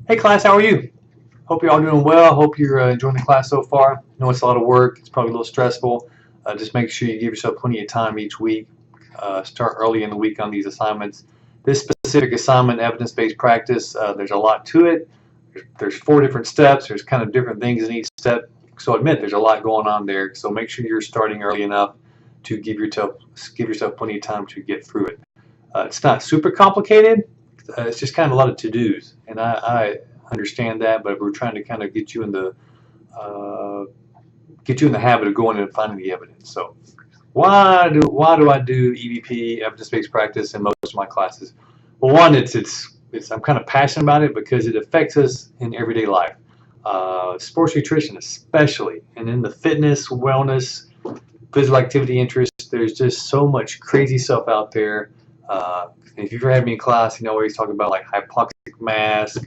Hey class, how are you? Hope you're all doing well. Hope you're enjoying the class so far. I know it's a lot of work. It's probably a little stressful. Just make sure you give yourself plenty of time each week. Start early in the week on these assignments. This specific assignment, evidence-based practice, there's a lot to it. There's 4 different steps. There's kind of different things in each step. So admit there's a lot going on there. So make sure you're starting early enough to give yourself plenty of time to get through it. It's not super complicated. It's just kind of a lot of to-dos, and I understand that, but we're trying to kind of get you in the habit of going and finding the evidence. So why do I do EBP, evidence-based practice, in most of my classes? Well, one, I'm kind of passionate about it because it affects us in everyday life. Sports nutrition especially, and in the fitness, wellness, physical activity interest, there's just so much crazy stuff out there. If you've ever had me in class, you know where he's talking about like hypoxic mask,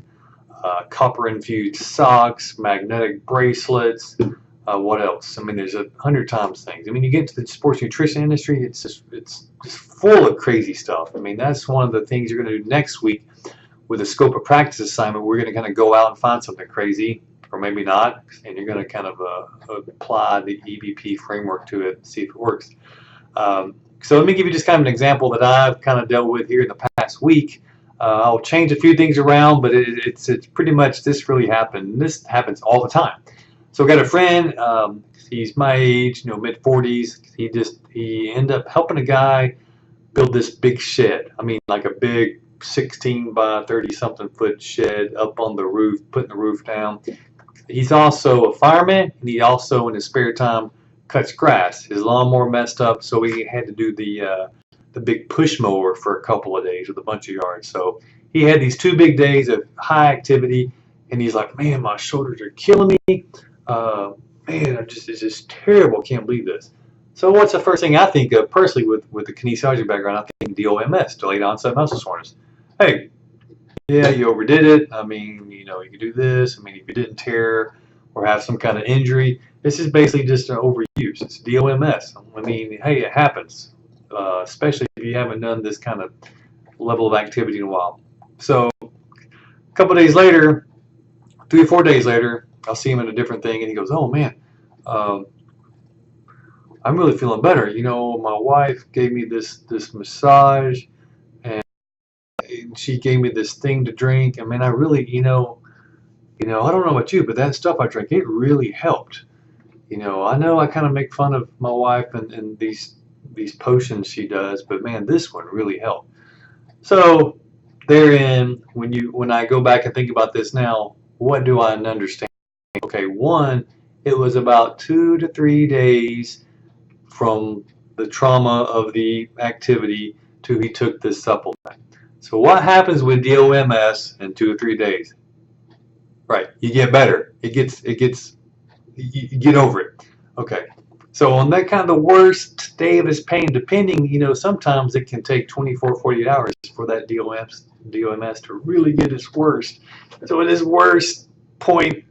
copper infused socks, magnetic bracelets, what else? I mean, there's 100 times things. I mean, you get into the sports nutrition industry, it's just full of crazy stuff. I mean, that's one of the things you're going to do next week with a scope of practice assignment. We're going to kind of go out and find something crazy, or maybe not, and you're going to kind of apply the EBP framework to it and see if it works. So let me give you just kind of an example that I've kind of dealt with here in the past week. I'll change a few things around, but it's pretty much this really happened. This happens all the time. So I got a friend, he's my age, mid-40s. He ended up helping a guy build this big shed. I mean, like a big 16 by 30 something foot shed up on the roof, putting the roof down. He's also a fireman, and he also in his spare time cuts grass. His lawnmower messed up, so he had to do the big push mower for a couple of days with a bunch of yards. So he had these 2 big days of high activity, and he's like, man, my shoulders are killing me. Man, it's just terrible. Can't believe this. So what's the first thing I think of personally with the kinesiology background? I think DOMS, delayed onset muscle soreness. Hey, yeah, you overdid it. I mean, you could do this. I mean, if you didn't tear or have some kind of injury, this is basically just an overuse. It's DOMS. I mean, hey, it happens, especially if you haven't done this kind of level of activity in a while. So a couple of days later, 3 or 4 days later, I'll see him in a different thing, and he goes, oh, man, I'm really feeling better. My wife gave me this massage, and she gave me this thing to drink. I mean, I really, I don't know about you, but that stuff I drank, it really helped. I know I kind of make fun of my wife and these potions she does, but man, this one really helped. So therein, when I go back and think about this now, what do I understand? Okay, one, it was about 2 to 3 days from the trauma of the activity to he took this supplement. So what happens with DOMS in 2 or 3 days? Right, you get better. You get over it. Okay, so on that kind of the worst day of his pain, depending, sometimes it can take 24, 48 hours for that DOMS to really get its worst. So at his worst point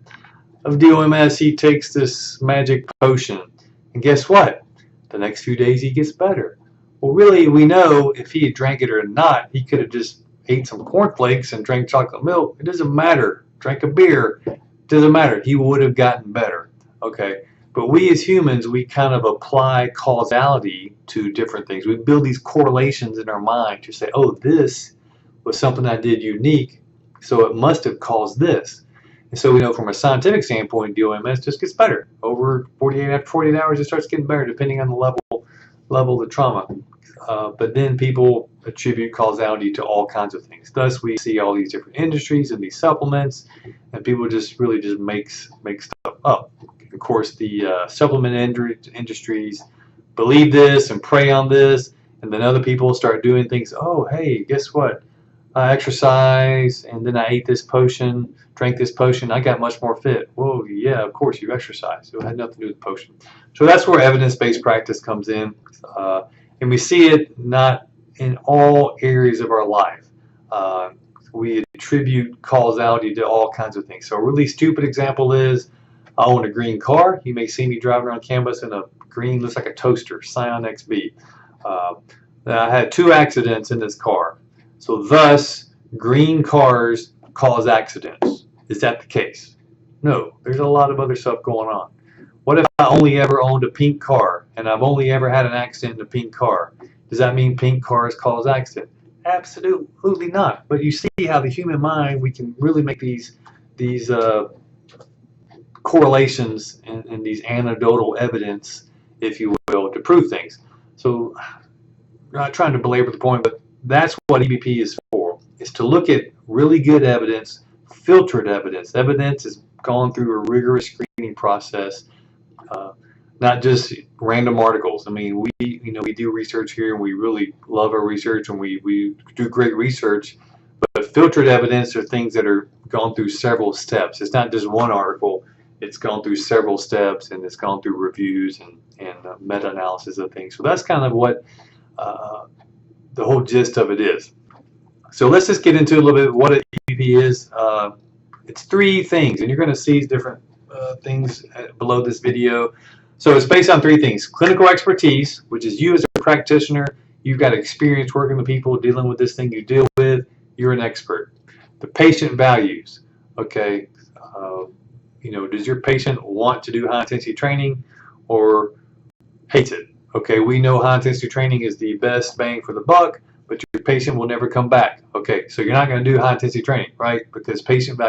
of DOMS, he takes this magic potion, and guess what? The next few days he gets better. Well, really, we know if he had drank it or not, he could have just ate some cornflakes and drank chocolate milk. It doesn't matter. Drank a beer. It doesn't matter. He would have gotten better. Okay, but we as humans, we kind of apply causality to different things. We build these correlations in our mind to say, oh, this was something I did unique, so it must have caused this. And so we know from a scientific standpoint, DOMS just gets better. After 48 hours, it starts getting better depending on the level of the trauma. But then people attribute causality to all kinds of things. Thus, we see all these different industries and these supplements, and people just make stuff up. Of course, the supplement industries believe this and prey on this, and then other people start doing things. Oh, hey, guess what? I exercise, and then I ate this potion, drank this potion, I got much more fit. Whoa, yeah, of course you exercise. It had nothing to do with the potion. So that's where evidence-based practice comes in. And we see it not in all areas of our life. We attribute causality to all kinds of things. So a really stupid example is, I own a green car. You may see me driving around campus in a green, looks like a toaster, Scion XB. I had 2 accidents in this car. So thus, green cars cause accidents. Is that the case? No, there's a lot of other stuff going on. What if I only ever owned a pink car and I've only ever had an accident in a pink car? Does that mean pink cars cause accidents? Absolutely not. But you see how the human mind, we can really make these correlations and these anecdotal evidence, if you will, to prove things. So I'm not trying to belabor the point, but that's what EBP is for, is to look at really good evidence, filtered evidence. Evidence is gone through a rigorous screening process, not just random articles. I mean, we do research here, and we really love our research, and we do great research. But filtered evidence are things that are gone through several steps. It's not just one article. It's gone through several steps, and it's gone through reviews and meta-analysis of things. So that's kind of what the whole gist of it is. So let's just get into a little bit what an EBP is. It's three things, and you're going to see different things below this video. So it's based on three things: clinical expertise, which is you as a practitioner. You've got experience working with people, dealing with this thing you deal with. You're an expert. The patient values. Okay, does your patient want to do high intensity training or hates it? Okay, we know high intensity training is the best bang for the buck, but your patient will never come back. Okay, so you're not going to do high intensity training, right? Because patient value.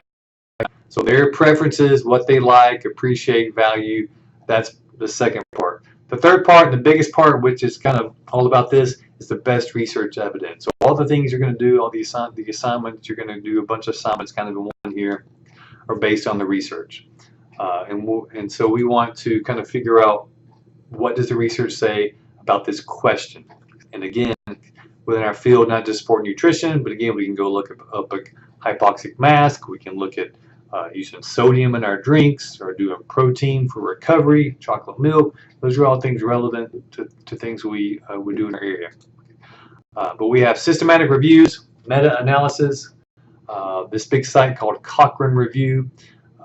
So their preferences, what they like, appreciate, value, that's the second part. The third part, the biggest part, which is kind of all about this, is the best research evidence. So all the things you're going to do, all the assignments, you're going to do a bunch of assignments kind of in one here, are based on the research. And so we want to kind of figure out, what does the research say about this question? And again, within our field, not just sport nutrition, but again, we can go look up a hypoxic mask. We can look at using sodium in our drinks, or doing protein for recovery, chocolate milk. Those are all things relevant to things we do in our area. But we have systematic reviews, meta-analysis, this big site called Cochrane Review,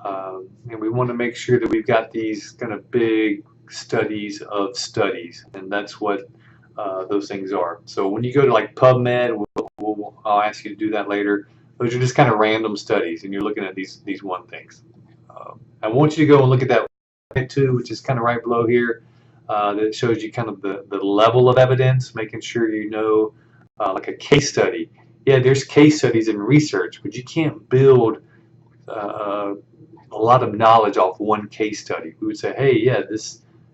and we want to make sure that we've got these kind of big studies of studies, and that's what those things are. So when you go to like PubMed, I'll ask you to do that later. Those are just kind of random studies, and you're looking at these one things. I want you to go and look at that too, which is kind of right below here. That shows you kind of the level of evidence, making sure you know, like a case study. Yeah, there's case studies in research, but you can't build a lot of knowledge off one case study. We would say, hey, yeah,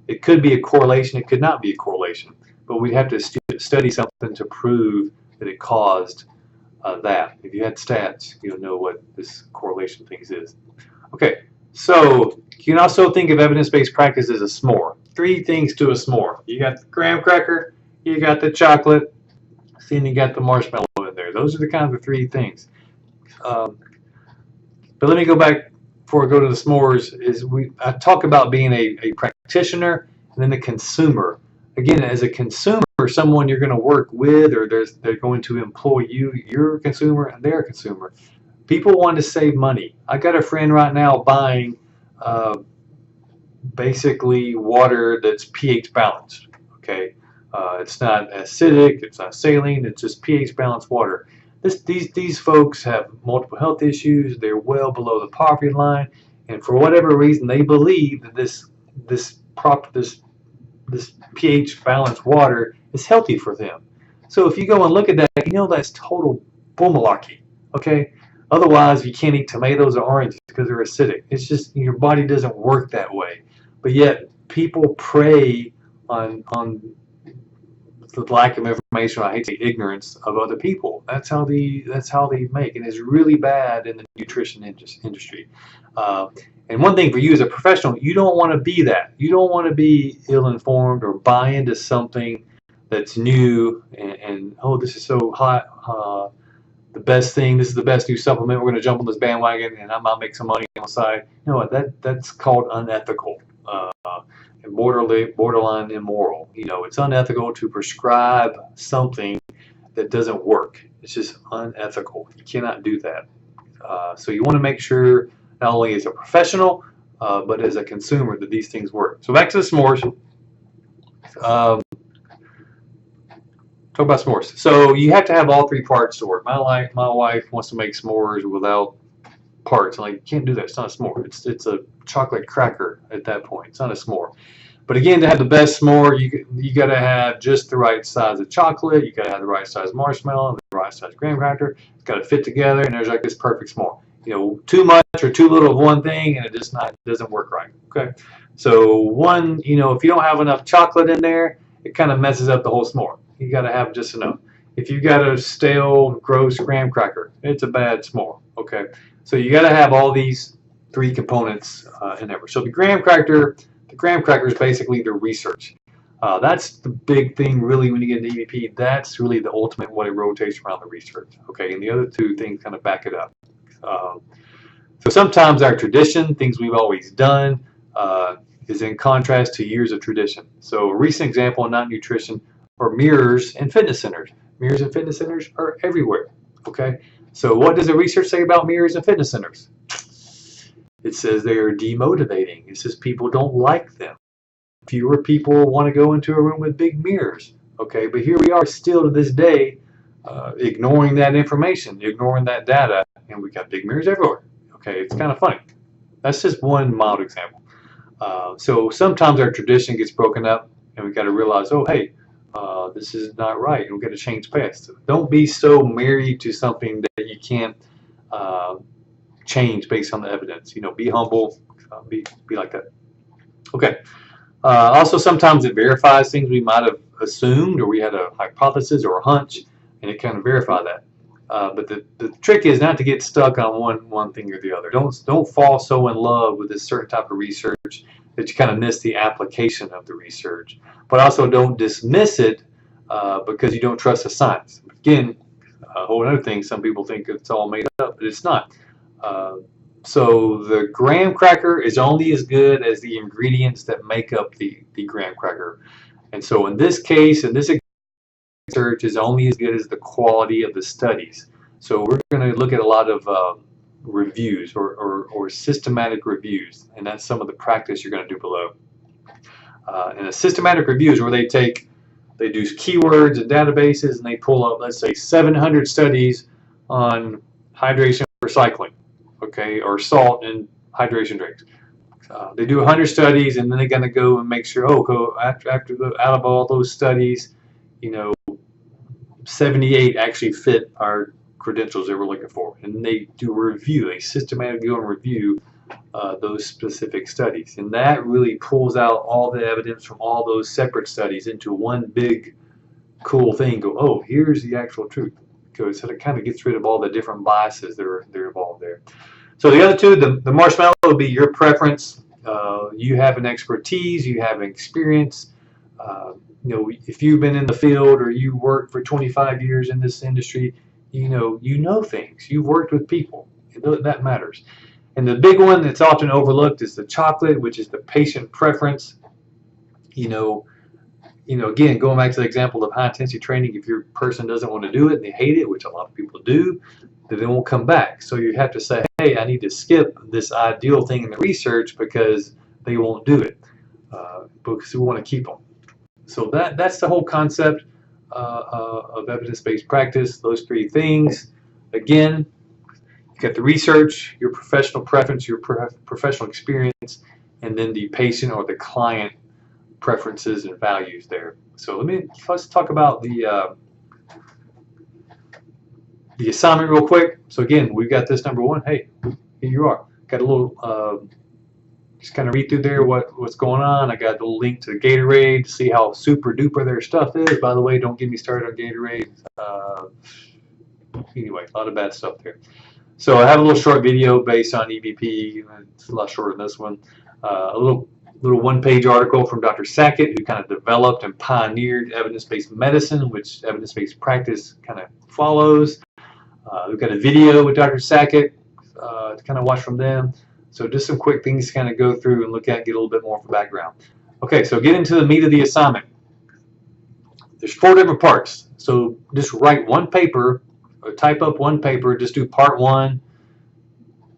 it could be a correlation, it could not be a correlation, but we'd have to study something to prove that it caused that. If you had stats, you'll know what this correlation thing is. Okay, so you can also think of evidence-based practice as a s'more. Three things to a s'more. You got the graham cracker, you got the chocolate, then you got the marshmallow in there. Those are the kind of the three things. But let me go back before I go to the s'mores. I talk about being a practitioner and then the consumer. Again, as a consumer, someone you're going to work with, or they're going to employ you. You're a consumer and they're a consumer. People want to save money. I got a friend right now buying basically water that's pH balanced. Okay, it's not acidic, it's not saline, it's just pH balanced water. These folks have multiple health issues. They're well below the poverty line, and for whatever reason, they believe that this pH balanced water is healthy for them. So if you go and look at that, that's total bull-malarkey. Okay, otherwise you can't eat tomatoes or oranges because they're acidic. It's just your body doesn't work that way. But yet people prey on the lack of information. I hate to say ignorance of other people. That's how they make, and it's really bad in the nutrition industry. And one thing for you as a professional, you don't want to be that. You don't want to be ill-informed or buy into something that's new and oh, this is so hot, the best thing, this is the best new supplement, we're going to jump on this bandwagon and I'm going to make some money on the side. You know what, that's called unethical and borderline immoral. It's unethical to prescribe something that doesn't work. It's just unethical. You cannot do that. So you want to make sure, not only as a professional, but as a consumer, that these things work. So back to the s'mores. Talk about s'mores. So you have to have all three parts to work. My wife wants to make s'mores without parts. Like, you can't do that. It's not a s'more. It's a chocolate cracker at that point. It's not a s'more. But again, to have the best s'more, you got to have just the right size of chocolate. You got to have the right size marshmallow, the right size graham cracker. It's got to fit together, and there's like this perfect s'more. You know, too much or too little of one thing, and it just doesn't work right. Okay, so one, you know, if you don't have enough chocolate in there, it kind of messes up the whole s'more. You got to have just enough. If you got a stale, gross graham cracker, it's a bad s'more. Okay, so you got to have all these three components in there. So the graham cracker is basically the research. That's the big thing, really, when you get into EBP. That's really the ultimate what it rotates around the research. Okay, and the other two things kind of back it up. So sometimes our tradition, things we've always done, is in contrast to years of tradition. So a recent example in non-nutrition are mirrors and fitness centers. Mirrors and fitness centers are everywhere. Okay, so what does the research say about mirrors and fitness centers? It says they are demotivating. It says people don't like them. Fewer people want to go into a room with big mirrors. Okay, but here we are still to this day ignoring that information, ignoring that data, and we got big mirrors everywhere. Okay, it's kind of funny. That's just one mild example. So sometimes our tradition gets broken up, and we got to realize, oh, hey, this is not right, and we got to change paths. Don't be so married to something that you can't change based on the evidence. You know, be humble, be like that. Okay. Also, sometimes it verifies things we might have assumed, or we had a hypothesis or a hunch, and it kind of verify that. But the trick is not to get stuck on one thing or the other. Don't fall so in love with this certain type of research that you kind of miss the application of the research. But also don't dismiss it because you don't trust the science. Again, a whole other thing. Some people think it's all made up, but it's not. So the graham cracker is only as good as the ingredients that make up the graham cracker. And so in this case, in this research is only as good as the quality of the studies. So we're going to look at a lot of reviews or systematic reviews, and that's some of the practice you're going to do below. And a systematic review is where they do keywords and databases, and they pull up, let's say, 700 studies on hydration recycling. Okay, or salt and hydration drinks. They do 100 studies, and then they're going to go and make sure, out of all those studies, you know, 78 actually fit our credentials that we're looking for. And they do a systematic go and review those specific studies. And that really pulls out all the evidence from all those separate studies into one big cool thing. Go, oh, here's the actual truth. So it kind of gets rid of all the different biases that are involved there. So the other two, the marshmallow would be your preference. You have an expertise, you have an experience. You know, if you've been in the field or you worked for 25 years in this industry, you know things. You've worked with people. That matters. And the big one that's often overlooked is the chocolate, which is the patient preference. You know, again, going back to the example of high-intensity training, if your person doesn't want to do it and they hate it, which a lot of people do, then they won't come back. So you have to say, hey, I need to skip this ideal thing in the research because they won't do it, because we want to keep them. So that's the whole concept of evidence-based practice, those three things. Again, you got the research, your professional preference, your professional experience, and then the patient or the client preferences and values there. So let's talk about the assignment real quick. So again, we've got this number one. Hey, here you are. Got a little, just kind of read through there what's going on. I got a little link to Gatorade to see how super duper their stuff is. By the way, don't get me started on Gatorade. Anyway, a lot of bad stuff there. So I have a little short video based on EBP. It's a lot shorter than this one. A little one-page article from Dr. Sackett, who kind of developed and pioneered evidence-based medicine, which evidence-based practice kind of follows. We've got a video with Dr. Sackett to kind of watch from them. So just some quick things to kind of go through and look at, get a little bit more of a background. Okay, so get into the meat of the assignment. There's 4 different parts. So just write one paper, or type up one paper, just do part 1,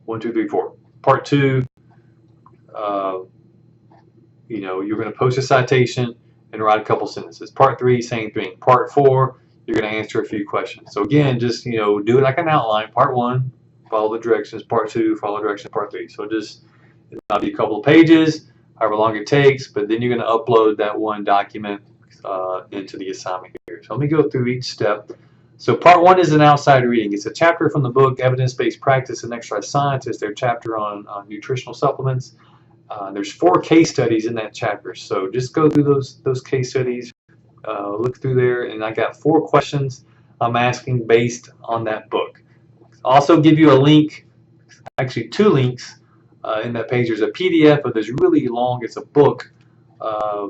1, 2, 3, 4. Part 2, you're going to post a citation and write a couple sentences. Part 3, same thing. Part 4, you're going to answer a few questions. So again, just do it like an outline. Part 1, follow the directions. Part 2, follow directions. Part 3. So just it might be a couple of pages, however long it takes, but then you're going to upload that one document into the assignment here. So let me go through each step. So part 1 is an outside reading. It's a chapter from the book Evidence-Based Practice in Exercise Science. It's their chapter on nutritional supplements. There's 4 case studies in that chapter. So just go through those case studies, look through there, and I got 4 questions I'm asking based on that book. I'll also give you a link, actually 2 links in that page. There's a PDF of this really long, it's a book, a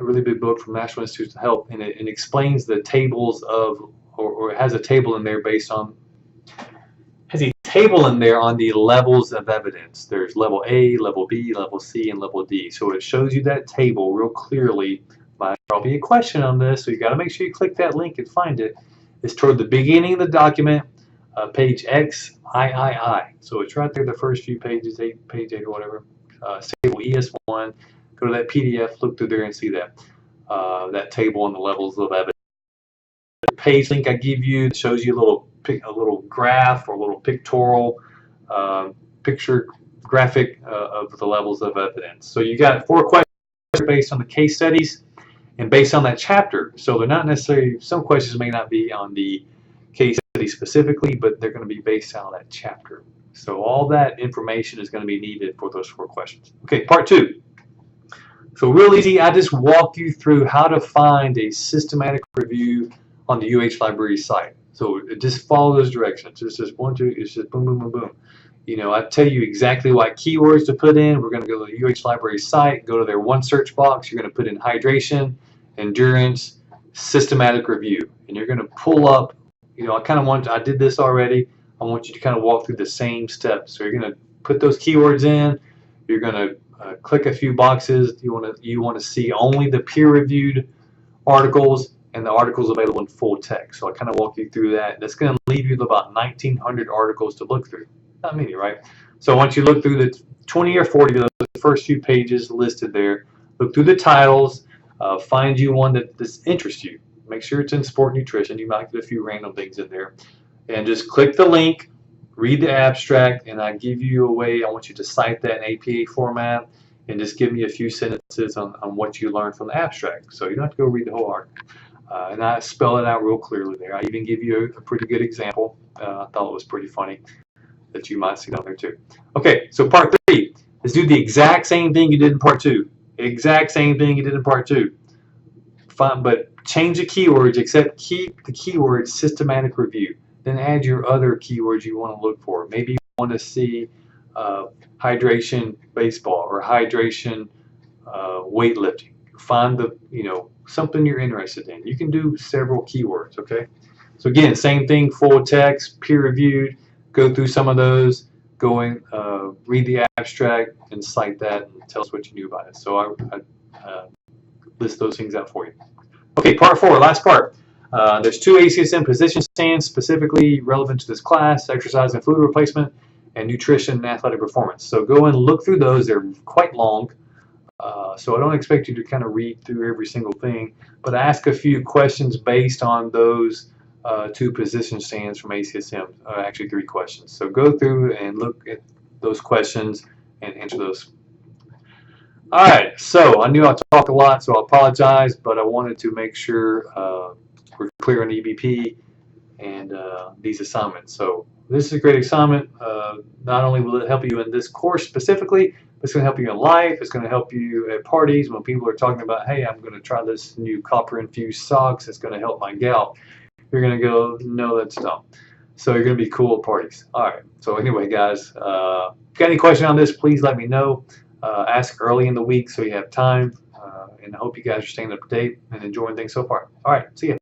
really big book from National Institutes of Health, and it explains the tables of, or it has a table in there based on, has a table in there on the levels of evidence. There's level A, level B, level C, and level D. So it shows you that table real clearly. Might probably be a question on this, so you got to make sure you click that link and find it. It's toward the beginning of the document, page XIII. So it's right there, the first few pages, page 8 or whatever. Table ES1. Go to that PDF, look through there and see that table on the levels of evidence. The page link I give you shows you a little graph or a little pictorial picture graphic of the levels of evidence. So you got 4 questions based on the case studies and based on that chapter. So they're not necessarily, some questions may not be on the case study specifically, but they're going to be based on that chapter. So all that information is going to be needed for those 4 questions. Okay, part 2. So real easy, I just walk you through how to find a systematic review on the UH Library site. So just follow those directions. It's just 1, 2, it's just boom, boom, boom, boom. You know, I tell you exactly what keywords to put in. We're going to go to the UH Library site, go to their one search box. You're going to put in hydration, endurance, systematic review. And you're going to pull up, you know, I did this already. I want you to kind of walk through the same steps. So you're going to put those keywords in. You're going to click a few boxes. You want to see only the peer-reviewed articles and the articles available in full text. So I kind of walk you through that. That's going to leave you with about 1,900 articles to look through. Not many, right? So once you look through the 20 or 40 of the first few pages listed there, look through the titles, find you one that interests you. Make sure it's in sport nutrition. You might get a few random things in there. And just click the link, read the abstract, and I give you a way. I want you to cite that in APA format and just give me a few sentences on what you learned from the abstract. So you don't have to go read the whole article. And I spell it out real clearly there. I even give you a pretty good example. I thought it was pretty funny that you might see down there too. Okay, so part 3 is do the exact same thing you did in part 2. Exact same thing you did in part 2. Fine, but change the keywords, except keep the keyword systematic review. Then add your other keywords you want to look for. Maybe you want to see hydration baseball or hydration weightlifting. Find something you're interested in. You can do several keywords, okay? So again, same thing, full text, peer-reviewed. Go through some of those, read the abstract and cite that and tell us what you knew about it. So I list those things out for you. Okay, part 4, last part. There's 2 ACSM position stands specifically relevant to this class: exercise and fluid replacement, and nutrition and athletic performance. So go and look through those. They're quite long. So I don't expect you to kind of read through every single thing, but ask a few questions based on those 2 position stands from ACSM, actually 3 questions. So go through and look at those questions and answer those. All right, so I knew I talked a lot, so I apologize, but I wanted to make sure we're clear on EBP and these assignments. So this is a great assignment. Not only will it help you in this course specifically, but it's going to help you in life. It's going to help you at parties when people are talking about, hey, I'm going to try this new copper-infused socks. It's going to help my gout. You're going to go, no, that's dumb. So you're going to be cool at parties. All right. So anyway, guys, if you got any question on this, please let me know. Ask early in the week so you have time. And I hope you guys are staying up to date and enjoying things so far. All right. See ya.